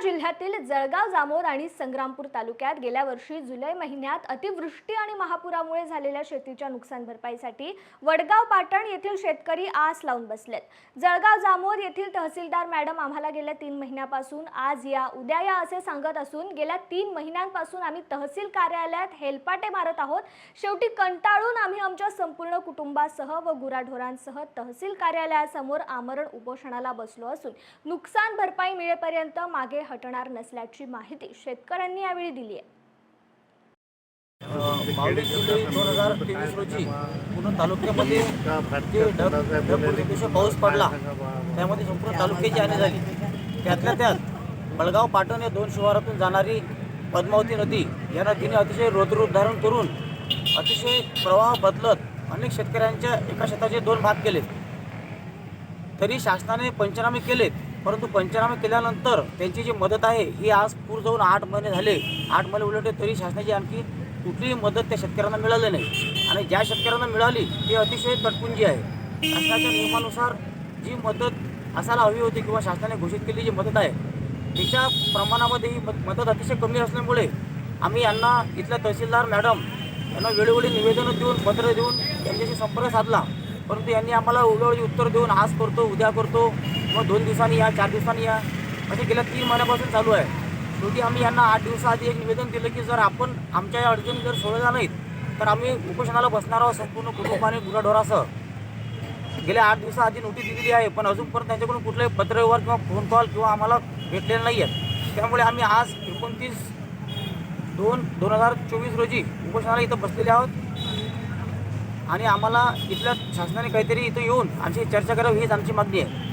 जिल्ह्यातील जळगाव जामोद आणि संग्रामपूर तालुक्यात गेल्या वर्षी जुलै महिन्यात अतिवृष्टी आणि महापुरामुळे झालेल्या शेतीच्या नुकसान भरपाईसाठी वडगाव पाटण येथील शेतकरी आस लावून बसलेत। जळगाव जामोद येथील तहसीलदार मॅडम आम्हाला गेल्या 3 महिन्यापासून आज या उद्या या असे सांगत असून गेल्या 3 महिन्यांपासून आम्ही तहसील कार्यालयात हेलपाटे मारत आहोत। शेवटी कंटाळून आम्ही आमच्या संपूर्ण कुटुंबासह व गुराढोरांसह तहसील कार्यालयासमोर आमरण उपोषणाला बसलो असून नुकसान भरपाई मिळेपर्यंत मागे हटणार नसल्याची माहिती शेतकऱ्यांनी यावेळी दिली आहे। 22 जुलै 2023 रोजी पूर्ण तालुक्यामध्ये पाऊस पडला, त्यामध्ये संपूर्ण तालुक्याची हानी झाली। त्यातल्या त्यात बळगाव पाटण या 2 शिवारातून जाणारी पद्मावती नदी या नदीने अतिशय रौद्ररूप धारण करून अतिशय प्रवाह बदलत अनेक शेतकऱ्यांच्या एका शेताचे 2 भाग केले। तरी शासनाने पंचनामे केलेत, परंतु पंचनामे केल्यानंतर त्यांची जी मदत आहे ही आज पूर जाऊन 8 महिने झाले। 8 महिने उलटले तरी शासनाची आणखी कुठलीही मदत त्या शेतकऱ्यांना मिळाली नाही आणि ज्या शेतकऱ्यांना मिळाली ती अतिशय तटपुंजी आहे। शासनाच्या नियमानुसार जी मदत असायला हवी होती किंवा शासनाने घोषित केलेली जी मदत आहे तिच्या प्रमाणामध्ये ही मदत अतिशय कमी असल्यामुळे आम्ही यांना इथल्या तहसीलदार मॅडम यांना वेळोवेळी निवेदनं देऊन पत्र देऊन त्यांच्याशी संपर्क साधला, परंतु यांनी आम्हाला वेळोवेळी उत्तर देऊन आज करतो उद्या करतो किंवा 2 दिवसांनी या 4 दिवसांनी या असे गेल्या 3 महिन्यापासून चालू आहे। शेवटी आम्ही यांना 8 दिवसाआधी एक निवेदन दिलं की जर आपण आमच्या या अडचणी जर सोडवल्या नाहीत तर आम्ही उपोषणाला बसणार आहोत संपूर्ण कुटुंब आणि गुराढोरासह। गेल्या 8 दिवसाआधी नोटीस दिलेली आहे, पण अजूनपर्यंत त्यांच्याकडून कुठलाही पत्रव्यवहार किंवा फोन कॉल किंवा आम्हाला भेटलेलं नाही आहे। त्यामुळे आम्ही आज 29/2/2024 रोजी उपोषणाला इथं बसलेले आहोत आणि आम्हाला इथल्या शासनाने काहीतरी इथं येऊन आमची चर्चा करावी हीच आमची मागणी आहे।